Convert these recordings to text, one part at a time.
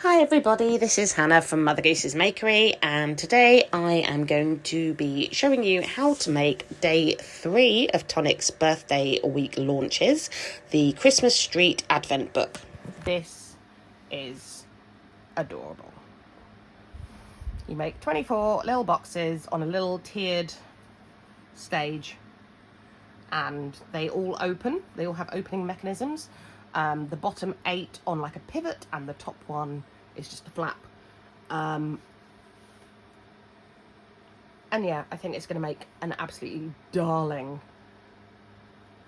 Hi everybody, this is Hannah from Mother Goose's Makery, and today I am going to be showing you how to make day 3 of Tonic's birthday week launches, the Christmas Street Advent book. This is adorable. You make 24 little boxes on a little tiered stage, and they all open. They all have opening mechanisms. The bottom 8 on like a pivot, and the top one is just a flap. And yeah, I think it's going to make an absolutely darling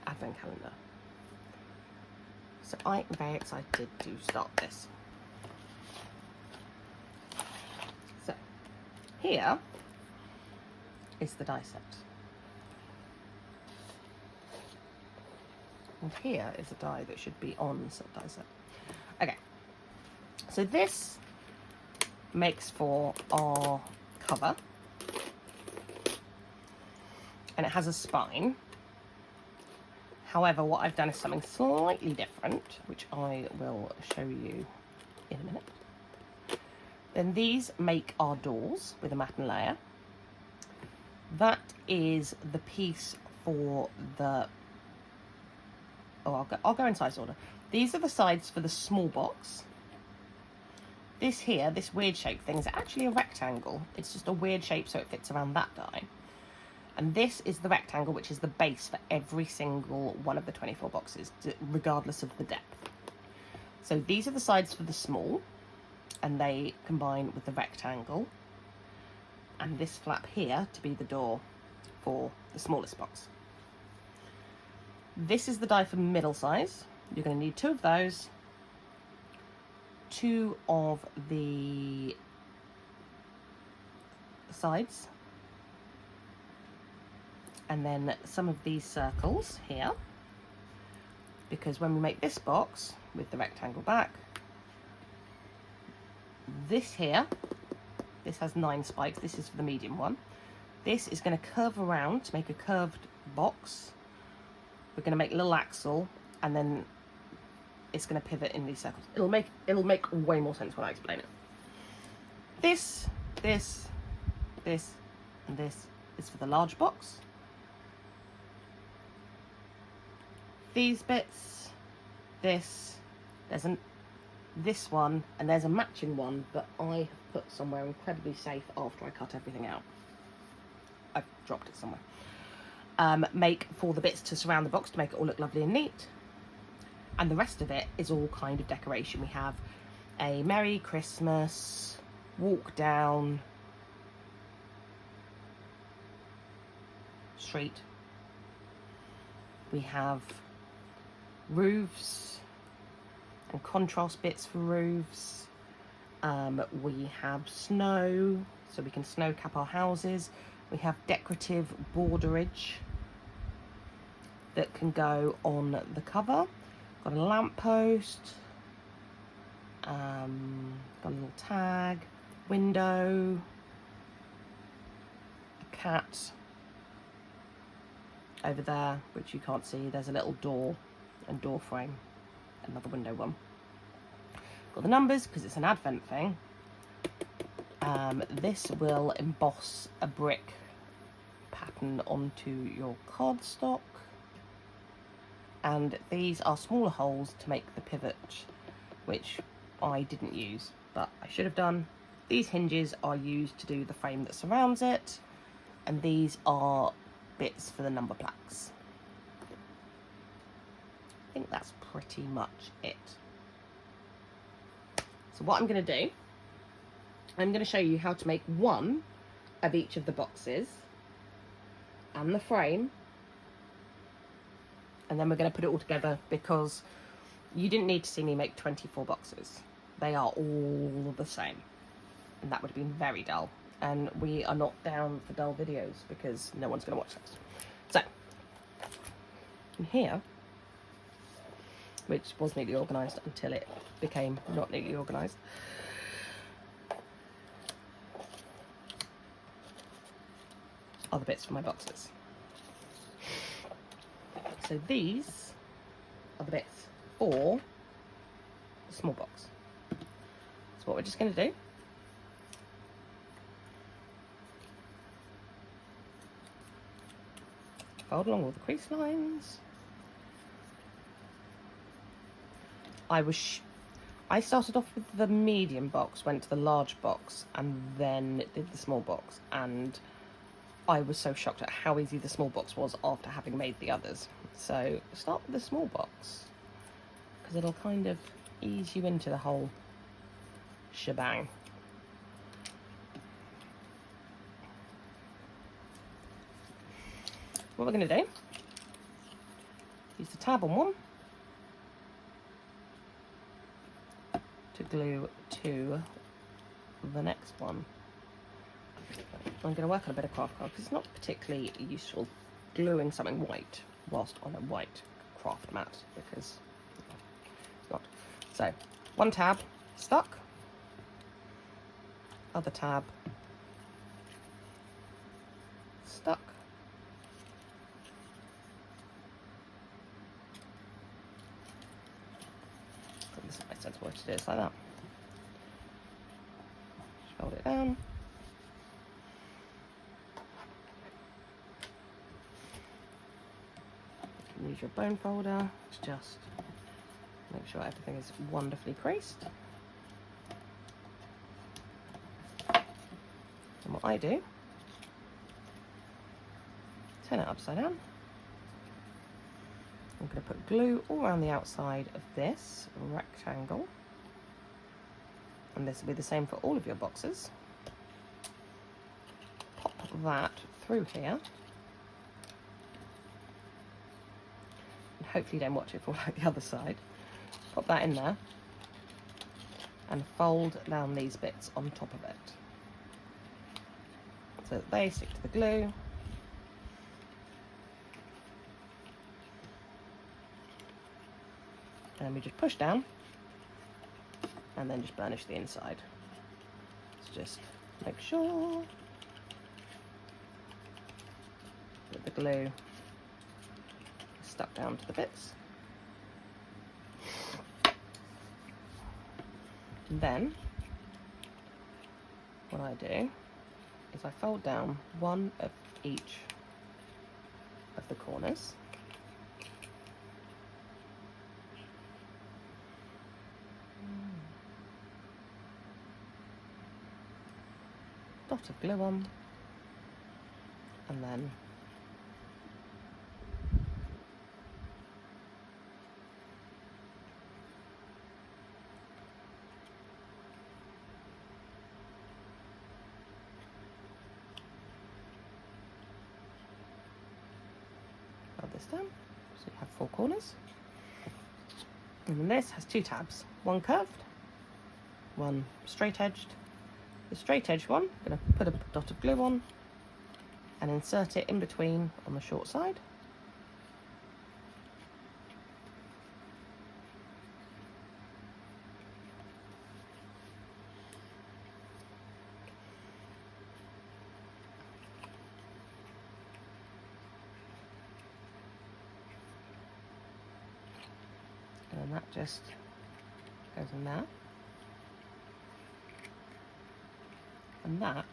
advent calendar. So I am very excited to start this. So here is the die set. And here is a die that should be on the die set. Okay, so this makes for our cover, and it has a spine. However, what I've done is something slightly different, which I will show you in a minute. Then these make our doors with a matten layer. That is the piece for the... Oh, I'll go in size order. These are the sides for the small box. This here, this weird shape thing, is actually a rectangle. It's just a weird shape so it fits around that die. And this is the rectangle, which is the base for every single one of the 24 boxes, regardless of the depth. So these are the sides for the small, and they combine with the rectangle. And this flap here to be the door for the smallest box. This is the die for middle size. You're going to need 2 of those, 2 of the sides, and then some of these circles here, because when we make this box with the rectangle back, this here, this has 9 spikes. This is for the medium one. This is going to curve around to make a curved box. We're going to make a little axle, and then it's going to pivot in these circles. It'll make way more sense when I explain it. This, and this is for the large box. These bits, this one, and there's a matching one that I have put somewhere incredibly safe after I cut everything out. I've dropped it somewhere. Make for the bits to surround the box to make it all look lovely and neat. And the rest of it is all kind of decoration. We have a Merry Christmas, walk down street. We have roofs and contrast bits for roofs. We have snow, so we can snow cap our houses. We have decorative borderage that can go on the cover. Got a lamppost, got a little tag, window, a cat over there, which you can't see. There's a little door and door frame, another window one. Got the numbers because it's an advent thing. This will emboss a brick pattern onto your cardstock. And these are smaller holes to make the pivot, which I didn't use, but I should have done. These hinges are used to do the frame that surrounds it, and these are bits for the number plaques. I think that's pretty much it. So what I'm going to do, I'm going to show you how to make one of each of the boxes and the frame, and then we're going to put it all together because you didn't need to see me make 24 boxes. They are all the same, and that would have been very dull, and we are not down for dull videos because no one's going to watch those. So, in here, which was neatly organised until it became not neatly organised, are the bits for my boxes. So these are the bits for the small box. So what we're just going to do, fold along all the crease lines. I started off with the medium box, went to the large box, and then did the small box. And I was so shocked at how easy the small box was after having made the others. So start with the small box, because it'll kind of ease you into the whole shebang. What we're going to do, use the tab on one to glue to the next one. I'm going to work on a bit of craft card because it's not particularly useful gluing something white whilst on a white craft mat, because it's not. So one tab stuck, other tab stuck, this is my sensible way to do it, like that. Just fold it down. Use your bone folder to just make sure everything is wonderfully creased. And what I do, turn it upside down. I'm going to put glue all around the outside of this rectangle, and this will be the same for all of your boxes. Pop that through here. Hopefully you don't watch it fall like the other side. Pop that in there and fold down these bits on top of it so that they stick to the glue. And then we just push down and then just burnish the inside. So just make sure that the glue stuck down to the bits. And then what I do is I fold down one of each of the corners. Dot of glue on, and then this down, so you have 4 corners. And then this has 2 tabs, one curved, one straight edged. The straight edged one, I'm going to put a dot of glue on and insert it in between on the short side. And that just goes in there. And that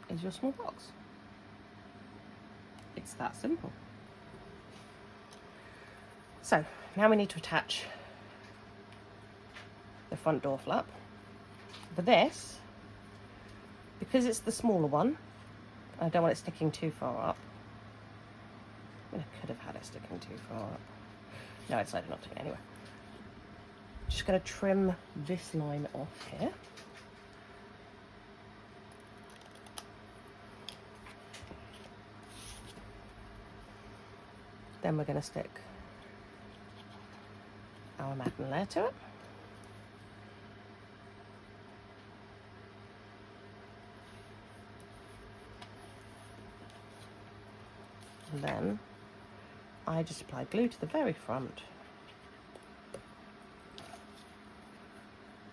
is your small box. It's that simple. So now we need to attach the front door flap. For this, because it's the smaller one, I don't want it sticking too far up. I could have had it sticking too far up. No, I decided not to anyway. Just going to trim this line off here. Then we're going to stick our matten layer to it. And then I just apply glue to the very front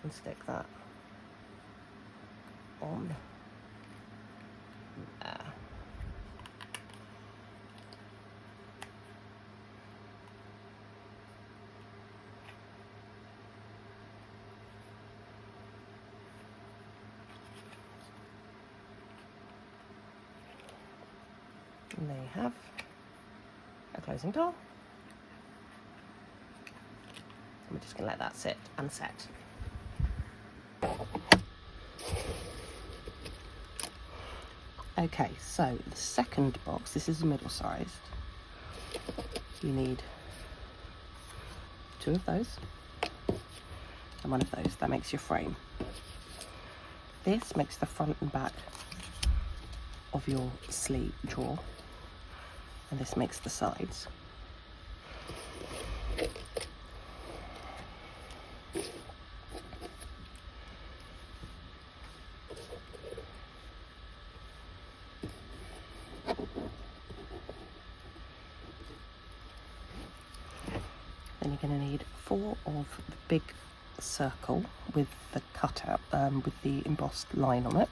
and stick that on there. And there you have a closing door. And we're just going to let that sit and set. Okay, so the second box, this is middle sized. You need 2 of those and 1 of those. That makes your frame. This makes the front and back of your sleeve drawer, and this makes the sides. Then you're going to need 4 of the big circle with the cutout, with the embossed line on it.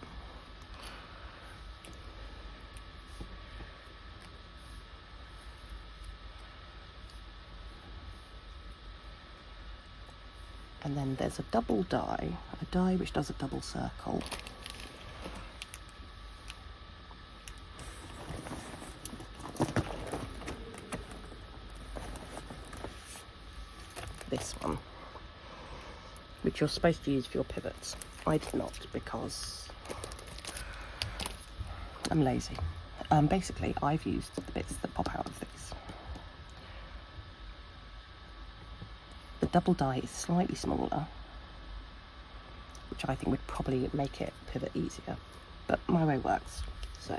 And then there's a double die, a die which does a double circle. This one, which you're supposed to use for your pivots. I did not because I'm lazy. Basically, I've used the bits that pop out of these. The double die is slightly smaller, which I think would probably make it pivot easier, but my way works, so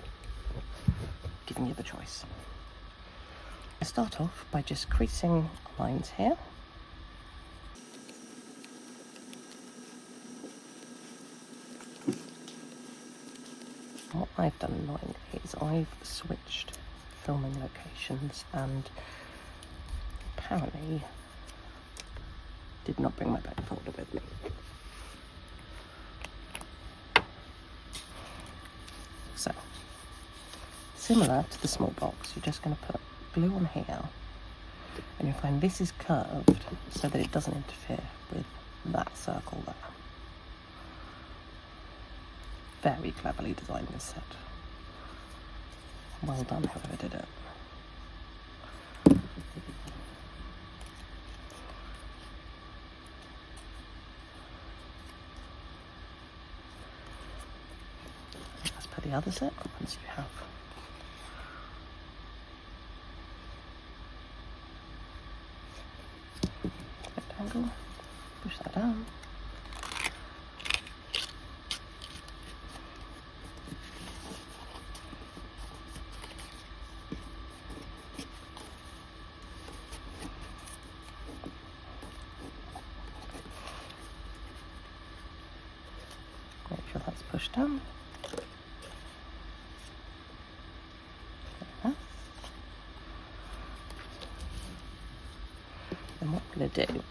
giving you the choice. I start off by just creasing lines here. What I've done annoyingly is I've switched filming locations and apparently did not bring my back folder with me. So, similar to the small box, you're just going to put glue on here, and you'll find this is curved so that it doesn't interfere with that circle there. Very cleverly designed this set. Well done, whoever did it. Let's put the other set once you have. Rectangle, push that down. Make sure that's pushed down. Like that. And what I'm going to do,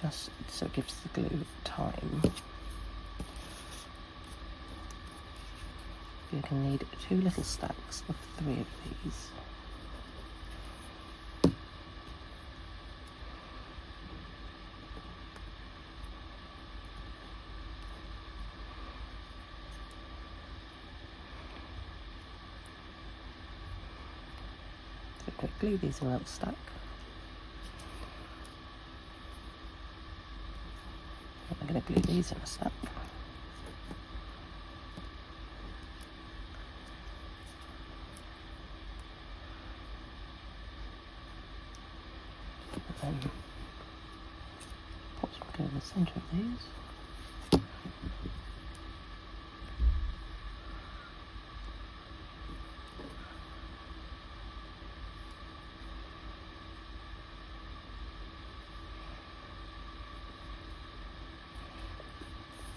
just so it gives the glue time, you're going to need 2 little stacks of 3 of these. So glue these in a little stack. I'm going to glue these in a stack. And then put some glue in the centre of these.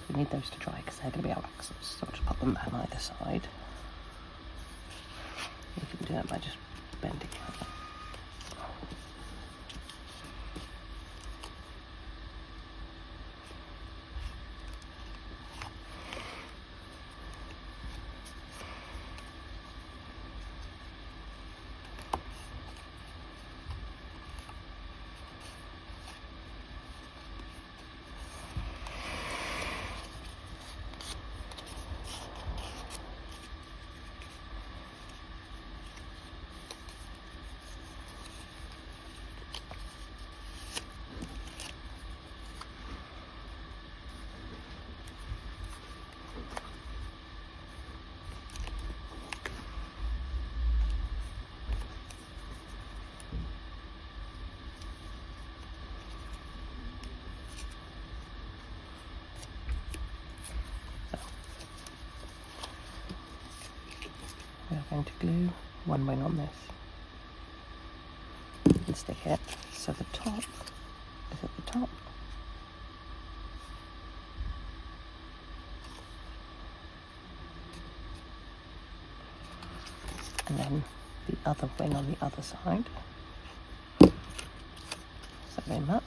We need those to dry because they're going to be our axles, so I'll just pop them down either side. You can do that by just bending it. going to glue one wing on this and stick it so the top is at the top. And then the other wing on the other side. So very much.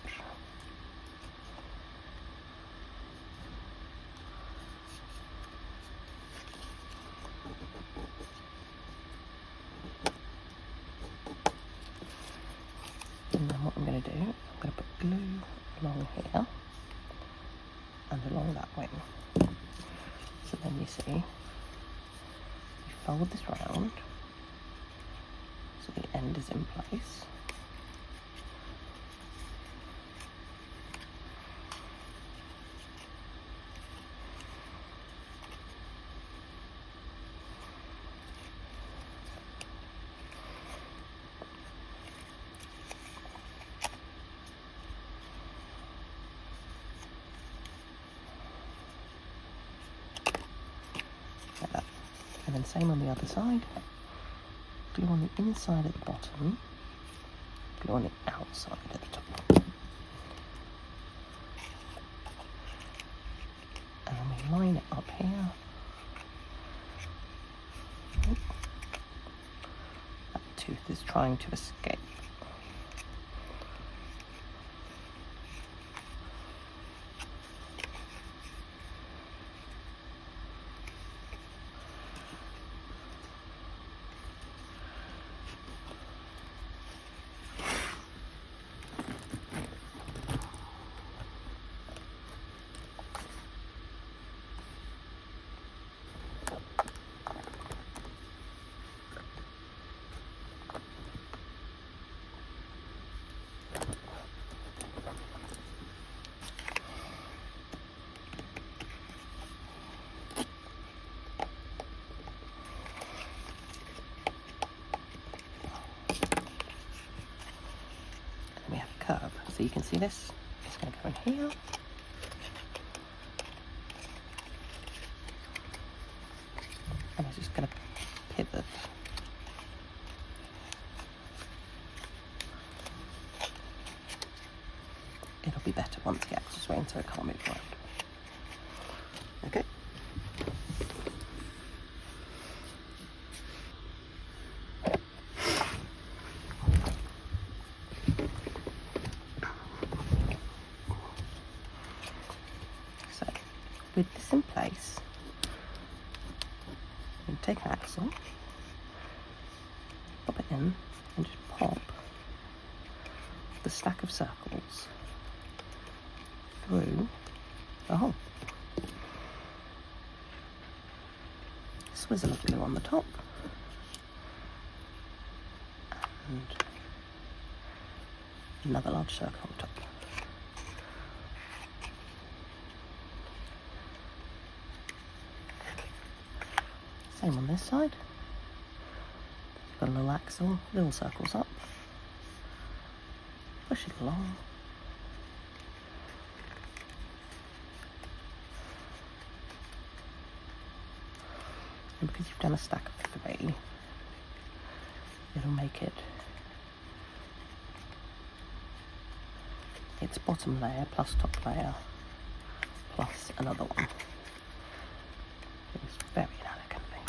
And then what I'm going to do, I'm going to put glue along here and along that wing. So then you see, you fold this round so the end is in place. Like that. And then same on the other side. Glue on the inside at the bottom, glue on the outside at the top. And then we line it up here. That tooth is trying to escape. Curve. So you can see this, it's going to go in here. And it's just going to pivot. It'll be better once the axle's round so it can't move around. Okay. With this in place, you take an axle, pop it in, and just pop the stack of circles through the hole. Swizzle of glue on the top, and another large circle on top. Same on this side. You've got a little axle, little circles up, push it along. And because you've done a stack of 3, it'll make it its bottom layer plus top layer plus another one. It's very elegantly.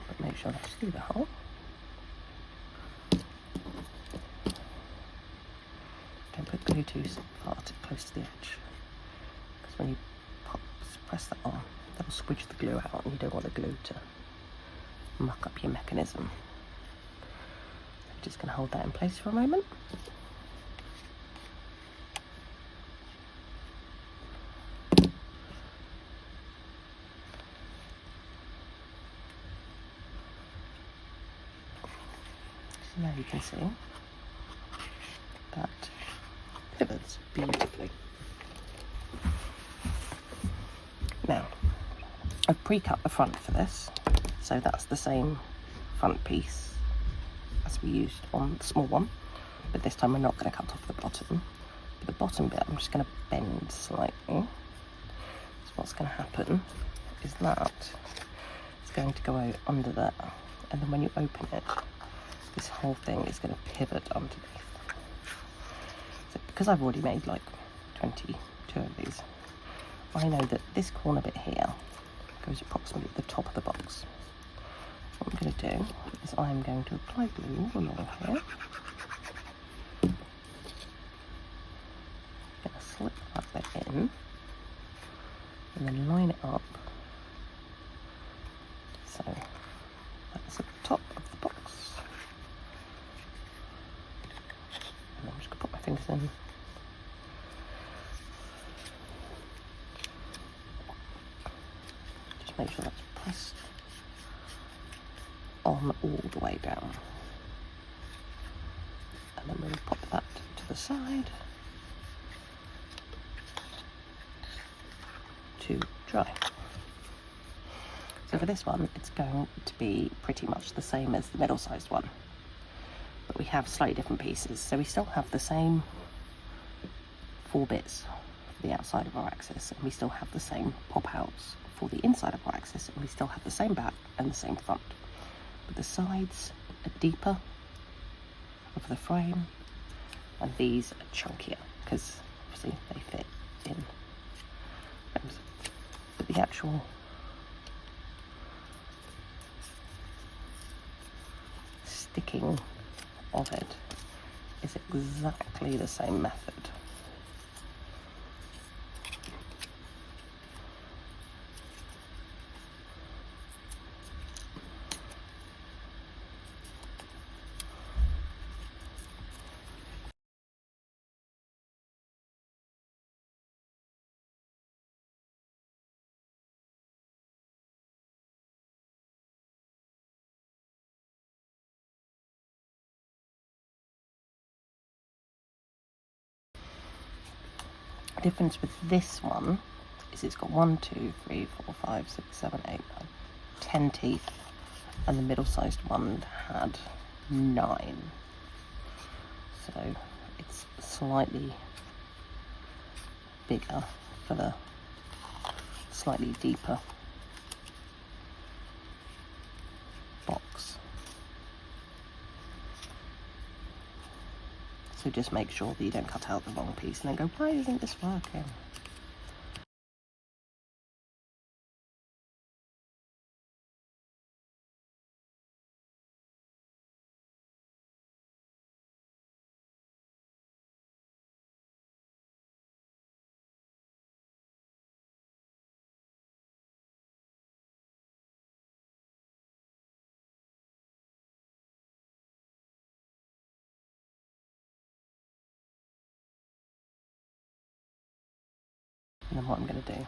But make sure that's through the hole. Don't put glue too far close to the edge, because when you press that on, that'll squidge the glue out, and you don't want the glue to muck up your mechanism. I'm just going to hold that in place for a moment. So now you can see that pivots beautifully. Now, I've pre-cut the front for this, so that's the same front piece as we used on the small one, but this time we're not going to cut off the bottom. But the bottom bit I'm just going to bend slightly. It's what's going to happen is that it's going to go out under there, and then when you open it, this whole thing is going to pivot underneath. So because I've already made like 22 of these, I know that this corner bit here goes approximately at the top of the box. What I'm going to do is I'm going to apply glue all along here. I'm going to slip that bit in and then line it up. So that's at the top of the box. And I'm just going to put my fingers in. Just make sure that's pressed on all the way down. And then we'll pop that to the side to dry. So for this one, it's going to be pretty much the same as the middle-sized one, but we have slightly different pieces. So we still have the same 4 bits for the outside of our axis, and we still have the same pop-outs for the inside of our axis, and we still have the same back and the same front. But the sides are deeper of the frame, and these are chunkier because obviously they fit in frames. But the actual sticking of it is exactly the same method. Difference with this one is it's got 1, 2, 3, 4, 5, 6, 7, 8, 9, 10 teeth, and the middle-sized one had 9. So it's slightly bigger for the slightly deeper box. So just make sure that you don't cut out the wrong piece and then go, why isn't this working? And then what I'm going to do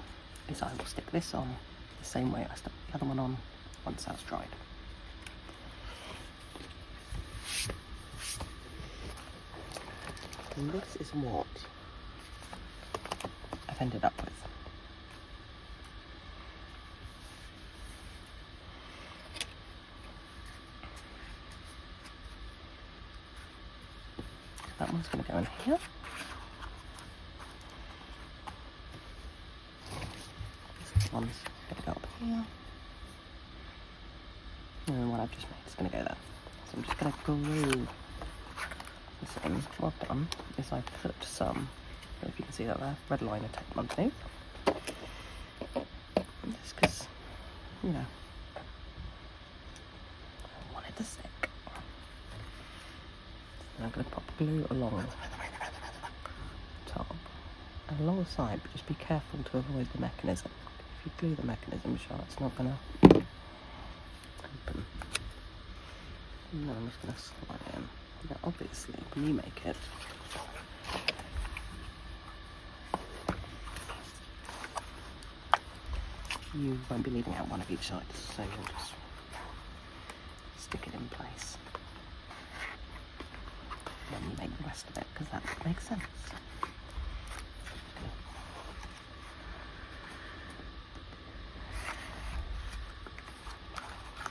is I will stick this on the same way I stuck the other one on once that's dried. And this is what I've ended up with. That one's going to go in here. This one's going to go up here. And then what I've just made is going to go there. So I'm just going to glue this in. What I've done is I put some, I don't know if you can see that there, red liner tape underneath. Just because, you know, I wanted to stick. And I'm going to pop glue along the top and along the side, but just be careful to avoid the mechanism. If you glue the mechanism shut, it's not going to open. And then I'm just going to slide it in. Now obviously, when you make it, you won't be leaving out one of each side, so you'll just stick it in place. And then you make the rest of it, because that makes sense.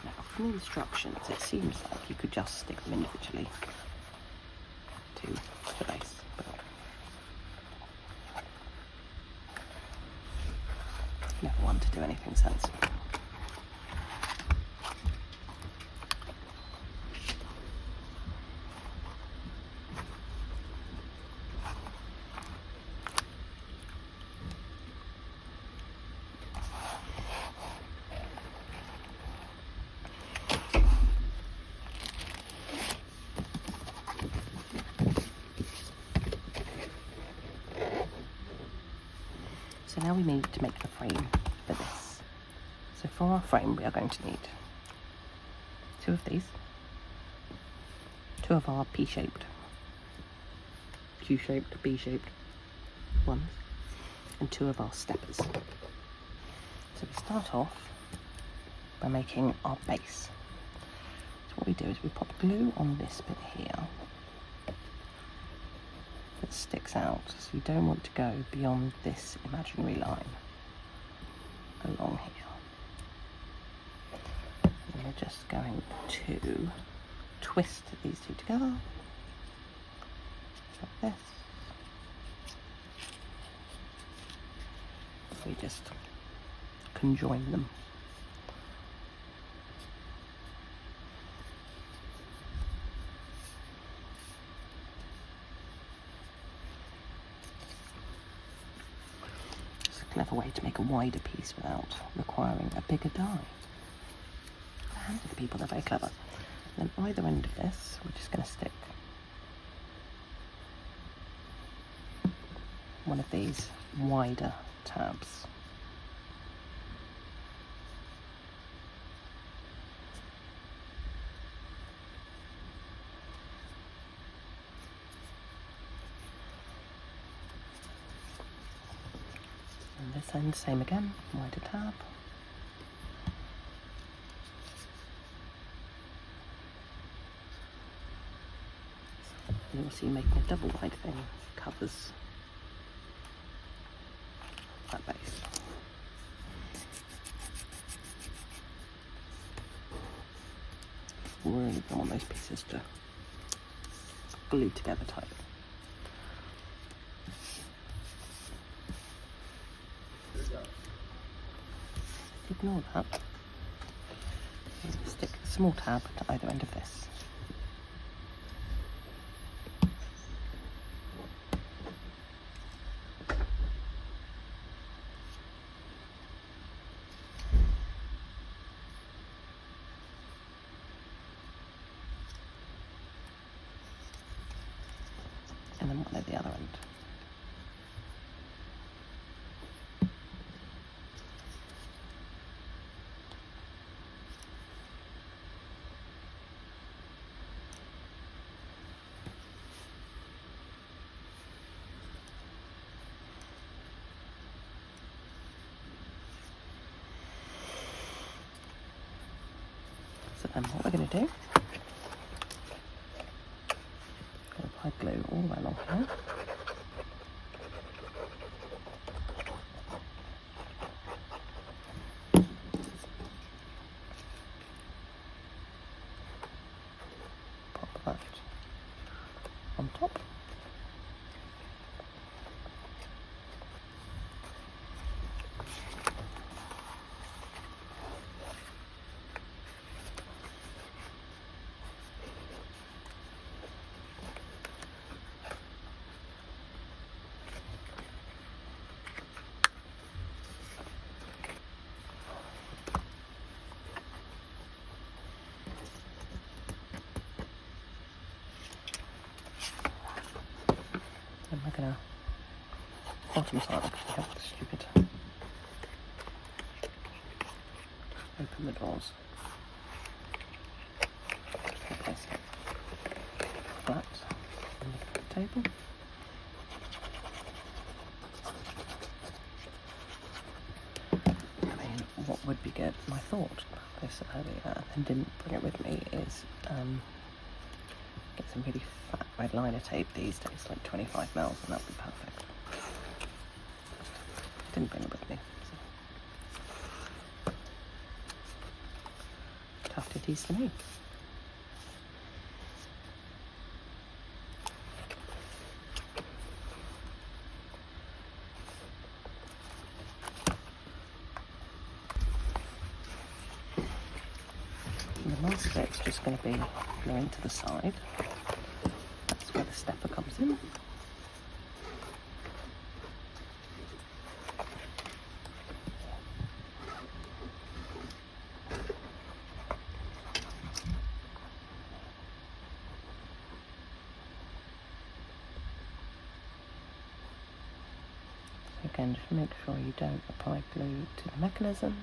Now, from the instructions, it seems like you could just stick them individually to the base. But one to do anything sensible. So now we need to make the frame for this. So for our frame we are going to need 2 of these, 2 of our P-shaped, Q-shaped, B-shaped ones, and 2 of our steppers. So we start off by making our base. So what we do is we pop glue on this bit here that sticks out, so you don't want to go beyond this imaginary line along here. And we're just going to twist these 2 together like this. We just conjoin them. Clever way to make a wider piece without requiring a bigger die. Hands of the people, they're very clever. And then either end of this, we're just going to stick one of these wider tabs. And this end, same again, wider tab. And you'll see making a double wide thing covers that base. Really don't want those pieces to glue together tight. Ignore that. Stick a small tab to either end of this. And then one at the other end. So then what we're going to do, apply glue all the way along here. Pop that on top. And we're going to bottom side, because we have the stupid open the doors. Place it flat on the table. I mean, what would be good, my thought about this earlier and didn't bring it with me, is get some really fat red liner tape these days, like 25 mils, and that would be perfect. Didn't bring it with me. So. Tough titties for me. just going to be going to the side. That's where the stepper comes in. Again, just make sure you don't apply glue to the mechanism.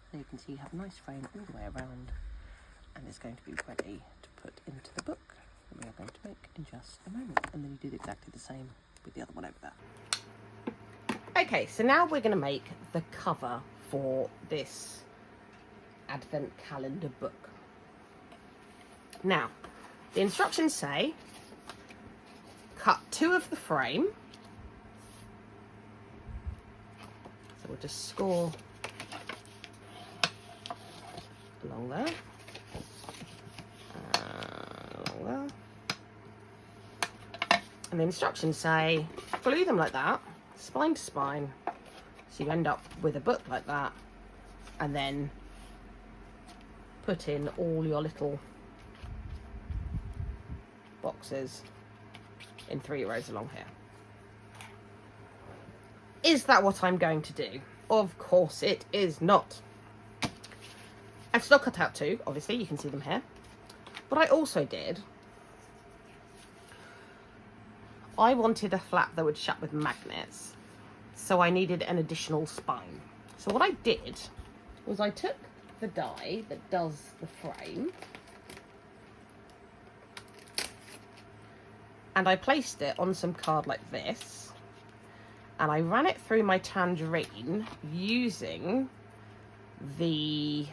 So you can see you have a nice frame all the way around, and it's going to be ready to put into the book that we are going to make in just a moment. And then you do exactly the same with the other one over there. Okay, so now we're going to make the cover for this Advent calendar book. Now, the instructions say cut 2 of the frame. So we'll just score along there, along there. And the instructions say glue them like that, spine to spine, so you end up with a book like that, and then put in all your little boxes in 3 rows along here. Is that what I'm going to do? Of course it is not. I've still cut out 2, obviously, you can see them here. But I also did, I wanted a flap that would shut with magnets, so I needed an additional spine. So what I did was I took the die that does the frame and I placed it on some card like this, and I ran it through my tangerine using the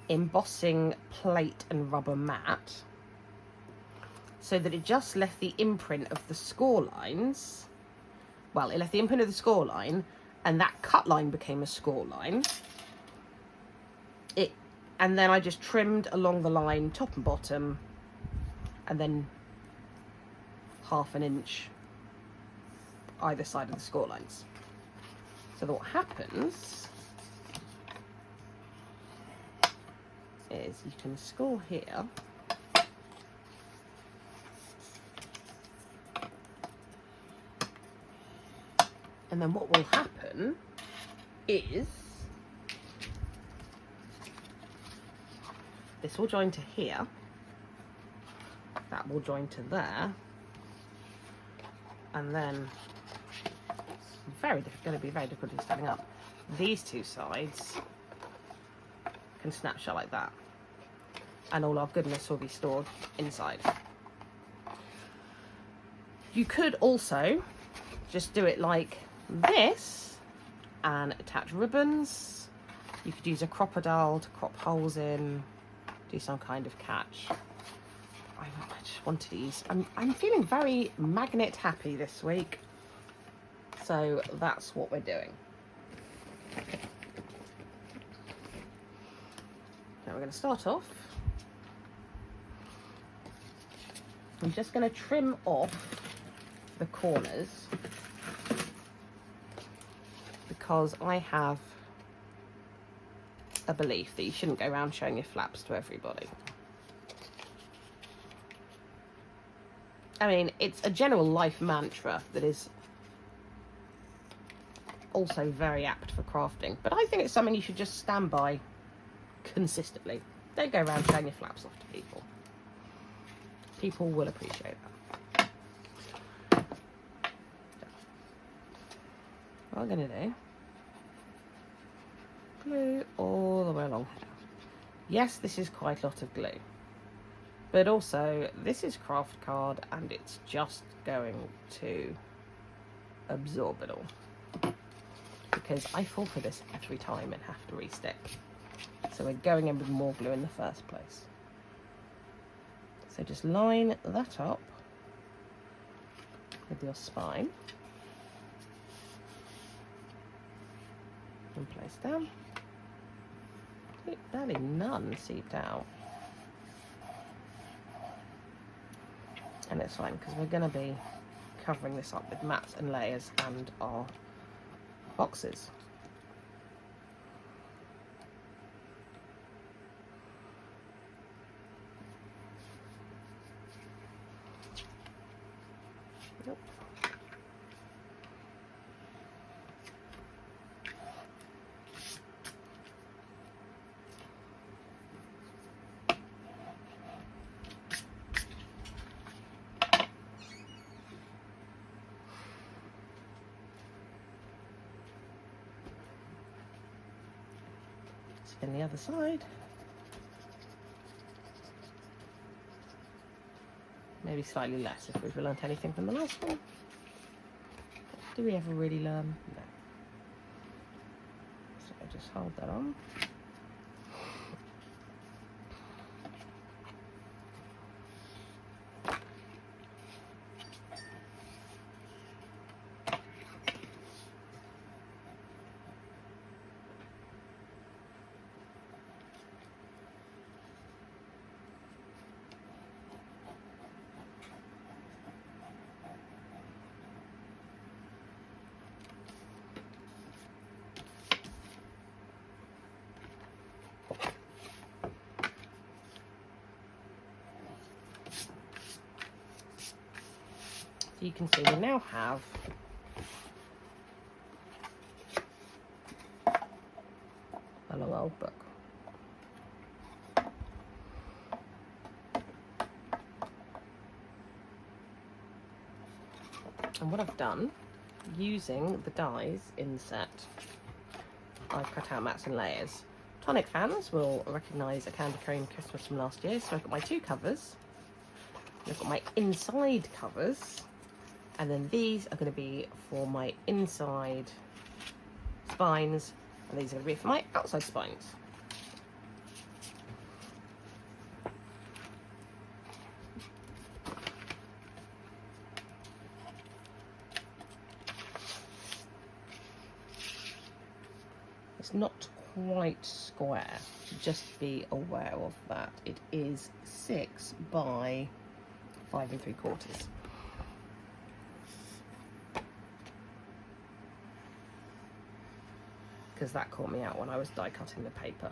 embossing plate and rubber mat, so that it just left the imprint of the score lines. Well, it left the imprint of the score line, and that cut line became a score line. And then I just trimmed along the line, top and bottom, and then 1/2 inch either side of the score lines. So that what happens is you can score here, and then what will happen is this will join to here, that will join to there, and then it's going to be very difficult in standing up. These 2 sides can snap shut like that, and all our goodness will be stored inside. You could also just do it like this and attach ribbons. You could use a crocodile to crop holes in, do some kind of catch. I just wanted these. I'm feeling very magnet happy this week, so that's what we're doing. Now we're going to start off. I'm just going to trim off the corners because I have a belief that you shouldn't go around showing your flaps to everybody. I mean, it's a general life mantra that is also very apt for crafting, but I think it's something you should just stand by consistently. Don't go around showing your flaps off to people. People will appreciate that. What I'm going to do, glue all the way along here. Yes, this is quite a lot of glue, but also this is craft card and it's just going to absorb it all, because I fall for this every time and have to restick. So we're going in with more glue in the first place. So just line that up with your spine and place down. Barely none seeped out. And it's fine because we're going to be covering this up with mats and layers and our boxes. Yep. In the other side, maybe slightly less if we've learnt anything from the last one. Do we ever really learn? No. So I just hold that on. So you can see we now have a long old book. And what I've done, using the dies in the set, I've cut out mats and layers. Tonic fans will recognise a Candy Cane Christmas from last year. So I've got my two covers, I've got my inside covers, and then these are going to be for my inside spines, and these are going to be for my outside spines. It's not quite square, just be aware of that. It is 6 by 5 3/4. Because that caught me out when I was die cutting the paper.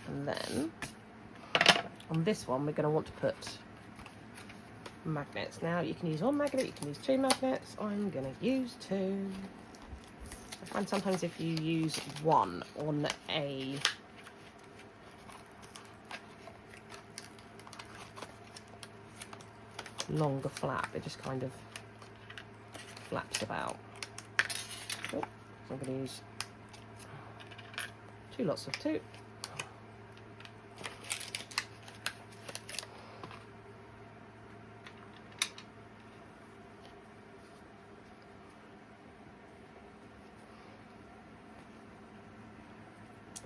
And then on this one we're going to want to put magnets. Now you can use one magnet, you can use 2 magnets. I'm going to use 2. I find sometimes if you use one on longer flap. It just kind of flaps about. Oh, so I'm going to use 2 lots of 2.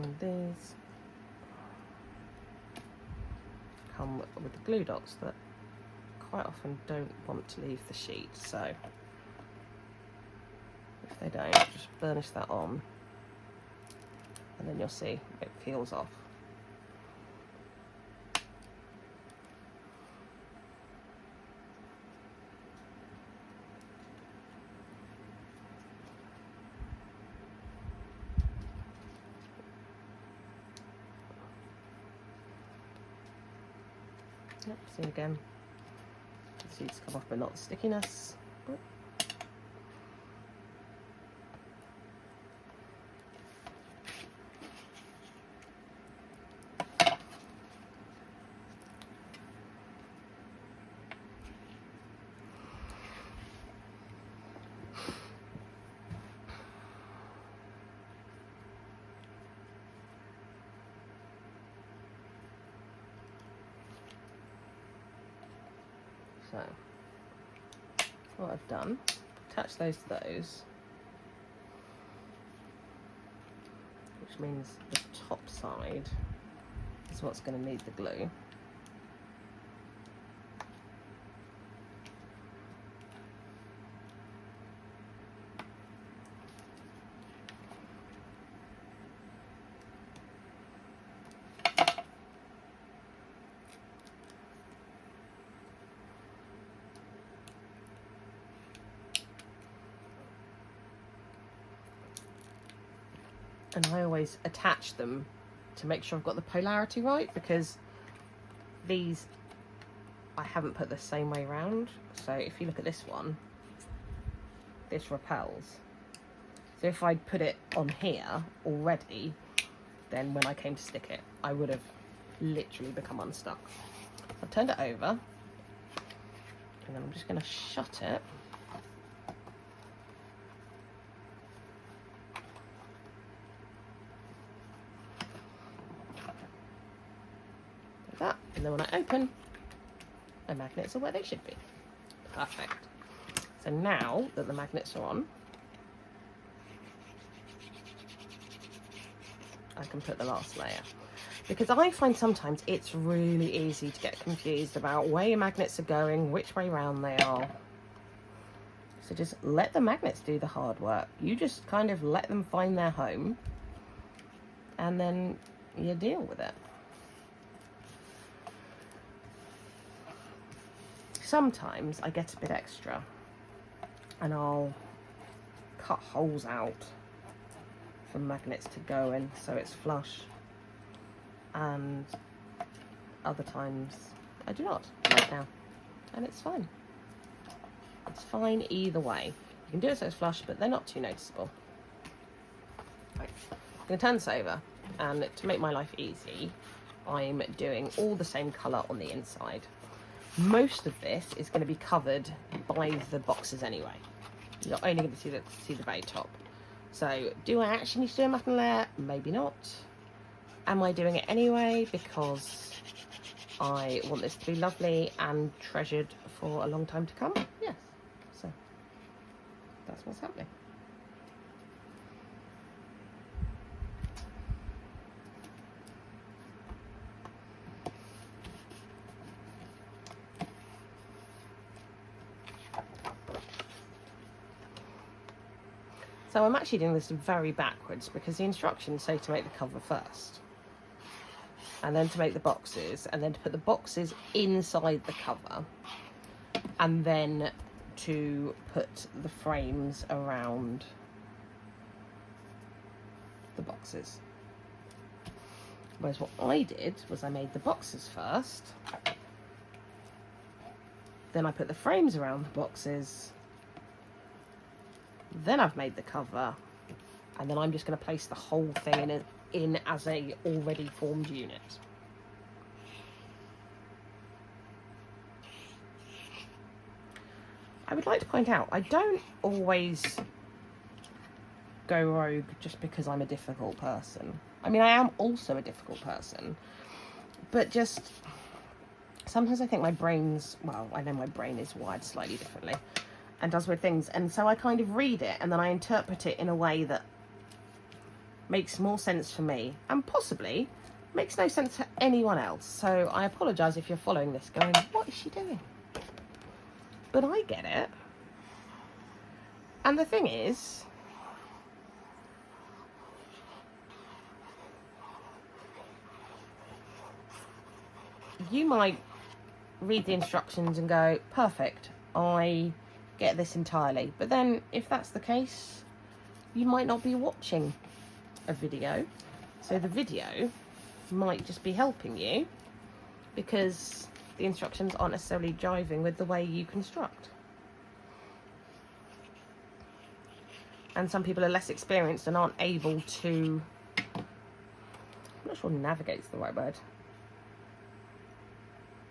And these come with the glue dots that quite often don't want to leave the sheet, so if they don't, just burnish that on and then you'll see it peels off. Yep, see again, the seeds come off but not the stickiness. So, what I've done, attach those to those, which means the top side is what's going to need the glue. And I always attach them to make sure I've got the polarity right, because these I haven't put the same way around. So if you look at this one, this repels. So if I'd put it on here already, then when I came to stick it, I would have literally become unstuck. I've turned it over, and then I'm just going to shut it. That, and then when I open, the magnets are where they should be. Perfect. So now that the magnets are on, I can put the last layer, because I find sometimes it's really easy to get confused about where your magnets are going, which way round they are. So just let the magnets do the hard work. You just kind of let them find their home, and then you deal with it. Sometimes I get a bit extra and I'll cut holes out for magnets to go in so it's flush, and other times I do not, right now, and it's fine. It's fine either way. You can do it so it's flush, but they're not too noticeable. Right. I'm going to turn this over, and to make my life easy, I'm doing all the same colour on the inside. Most of this is going to be covered by the boxes anyway. You're only going to see the very top. So, do I actually need to do a matte layer? Maybe not. Am I doing it anyway because I want this to be lovely and treasured for a long time to come? Yes. So, that's what's happening. So I'm actually doing this very backwards because the instructions say to make the cover first, and then to make the boxes, and then to put the boxes inside the cover, and then to put the frames around the boxes. Whereas what I did was I made the boxes first, then I put the frames around the boxes, then I've made the cover, and then I'm just going to place the whole thing in as a already formed unit. I would like to point out, I don't always go rogue just because I'm a difficult person. I mean, I am also a difficult person, but just sometimes I think my brain's, well, I know my brain is wired slightly differently and does weird things, and so I kind of read it and then I interpret it in a way that makes more sense for me and possibly makes no sense for anyone else. So I apologise if you're following this going, what is she doing? But I get it. And the thing is, you might read the instructions and go, perfect, I get this entirely. But then if that's the case, you might not be watching a video. So the video might just be helping you because the instructions aren't necessarily jiving with the way you construct. And some people are less experienced and aren't able to, I'm not sure navigate's the right word,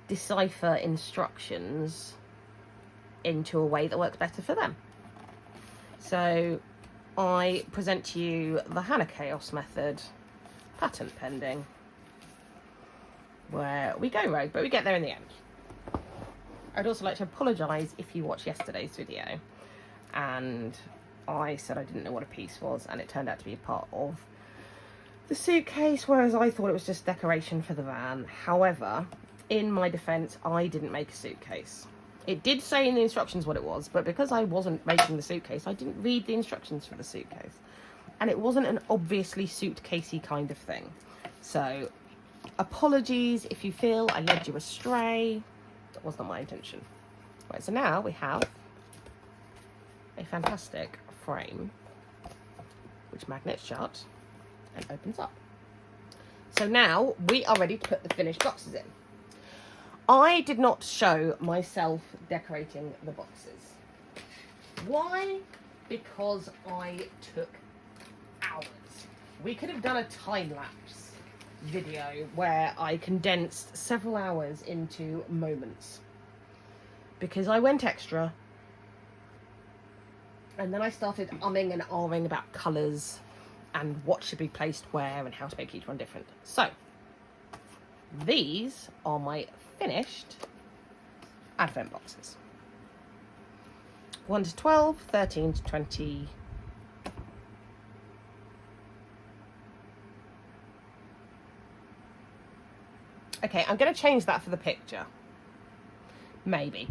decipher instructions into a way that works better for them. So I present to you the Hannah Chaos method, patent pending, where we go rogue, but we get there in the end. I'd also like to apologise if you watched yesterday's video and I said I didn't know what a piece was and it turned out to be a part of the suitcase, whereas I thought it was just decoration for the van. However, in my defence, I didn't make a suitcase. It did say in the instructions what it was, but because I wasn't making the suitcase, I didn't read the instructions for the suitcase. And it wasn't an obviously suitcasey kind of thing. So, apologies if you feel I led you astray. That was not my intention. Right, so now we have a fantastic frame which magnets shut and opens up. So now we are ready to put the finished boxes in. I did not show myself decorating the boxes. Why? Because I took hours. We could have done a time-lapse video where I condensed several hours into moments. Because I went extra and then I started umming and ahhing about colours and what should be placed where and how to make each one different. So, these are my finished advent boxes. 1 to 12, 13 to 20. Okay, I'm going to change that for the picture. Maybe.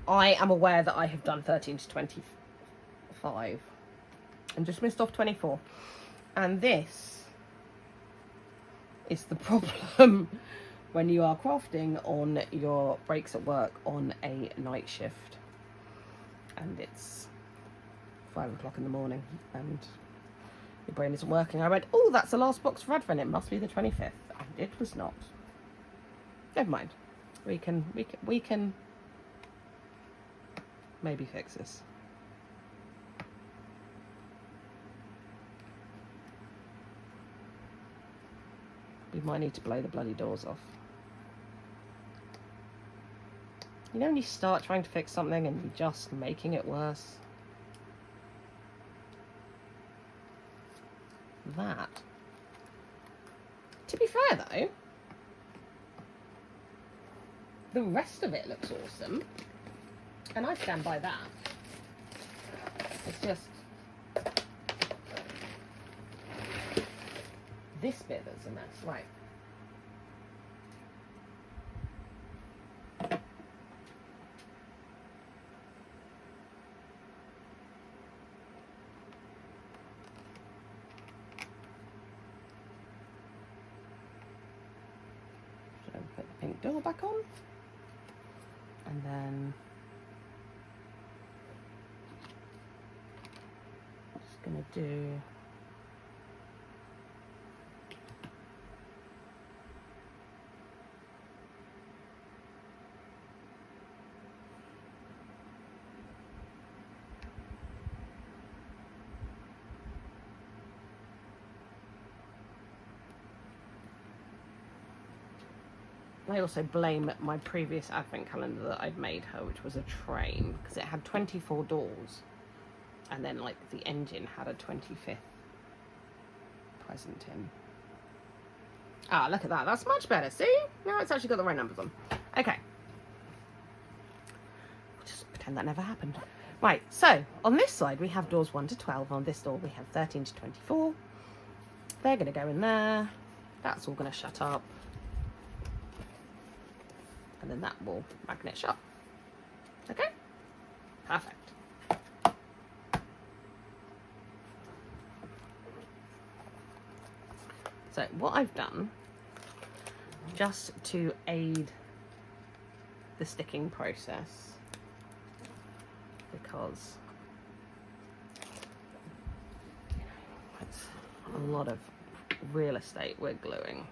I am aware that I have done 13 to 25 and just missed off 24. And this is the problem when you are crafting on your breaks at work on a night shift and it's 5 o'clock in the morning and your brain isn't working. I went, oh, that's the last box for Advent, it must be the 25th, and it was not. Never mind, we can maybe fix this. We might need to blow the bloody doors off. You know when you start trying to fix something and you're just making it worse? That. To be fair though, the rest of it looks awesome. And I stand by that. It's just this bit that's a mess. Right. Should I put the pink door back on? And then I'm just going to do I also blame my previous advent calendar that I'd made her, which was a train, because it had 24 doors, and then like the engine had a 25th present in. Ah, look at that. That's much better. See? Now it's actually got the right numbers on. Okay. Just pretend that never happened. Right, so on this side we have doors 1 to 12. On this door we have 13 to 24. They're going to go in there. That's all going to shut up. And then that will magnet shut. Okay? Perfect. So what I've done, just to aid the sticking process, because it's a lot of real estate we're gluing.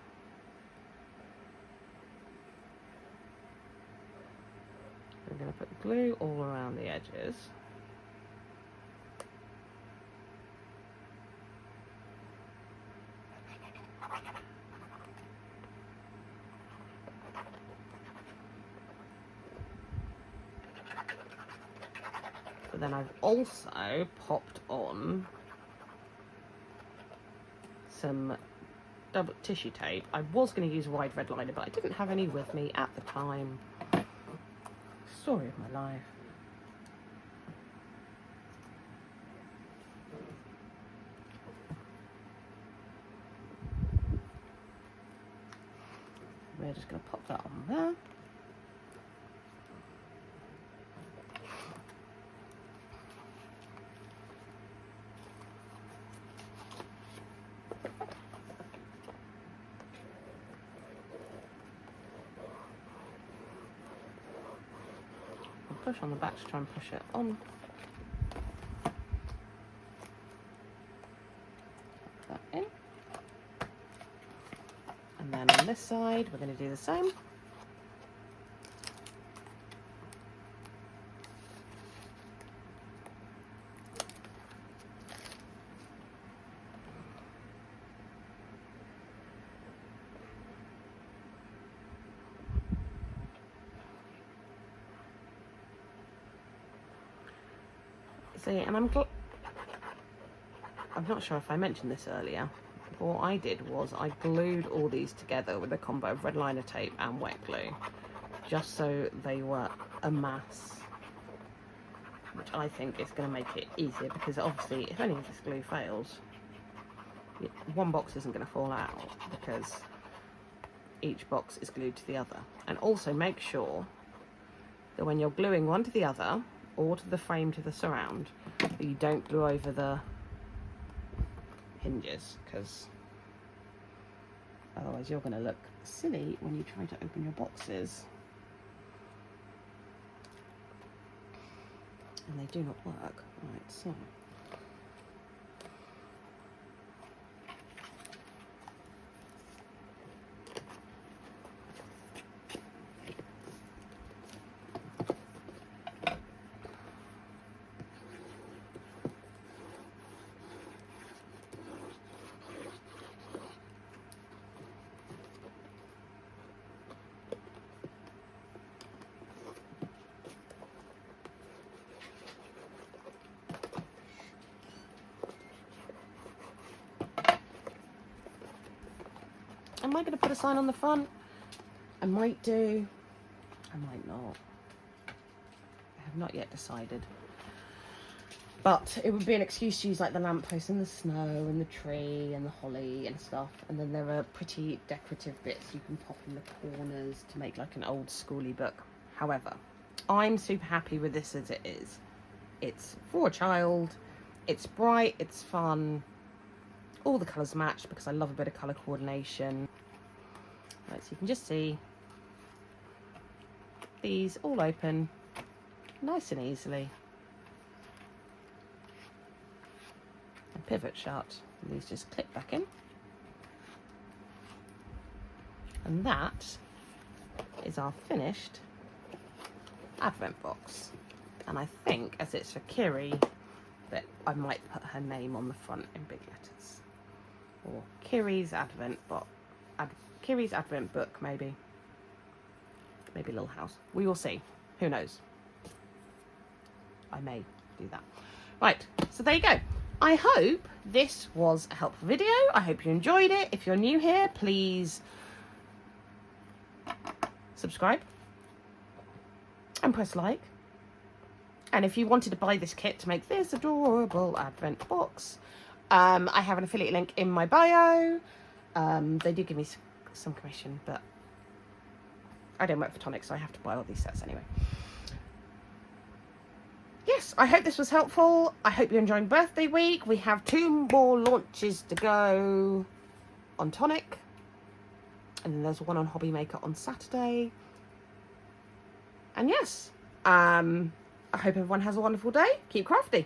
We're going to put glue all around the edges. But then I've also popped on some double tissue tape. I was going to use wide red liner, but I didn't have any with me at the time. Story of my life. We're just going to pop that on there. Push on the back to try and push it on. Put that in. And then on this side, we're going to do the same. See, and I'm not sure if I mentioned this earlier, but what I did was I glued all these together with a combo of red liner tape and wet glue, just so they were a mass, which I think is going to make it easier, because obviously if any of this glue fails, one box isn't going to fall out, because each box is glued to the other. And also make sure that when you're gluing one to the other, or to the frame to the surround, that you don't glue over the hinges, because otherwise you're going to look silly when you try to open your boxes and they do not work. Right, so am I going to put a sign on the front? I might do, I might not. I have not yet decided. But it would be an excuse to use like the lamppost and the snow and the tree and the holly and stuff. And then there are pretty decorative bits you can pop in the corners to make like an old schooly book. However, I'm super happy with this as it is. It's for a child, it's bright, it's fun. All the colours match because I love a bit of colour coordination. Right, so you can just see these all open nice and easily. And pivot shut. And these just clip back in. And that is our finished advent box. And I think, as it's for Kiri, that I might put her name on the front in big letters. Or Kiri's Advent book, maybe. maybe a little house. We will see. Who knows? I may do that. Right, so there you go. I hope this was a helpful video. I hope you enjoyed it. If you're new here, please subscribe and press like. And if you wanted to buy this kit to make this adorable advent box, I have an affiliate link in my bio. They do give me some commission, but I don't work for Tonic, so I have to buy all these sets anyway. Yes, I hope this was helpful. I hope you're enjoying birthday week. We have 2 more launches to go on Tonic. And then there's one on Hobby Maker on Saturday. And yes, I hope everyone has a wonderful day. Keep crafty.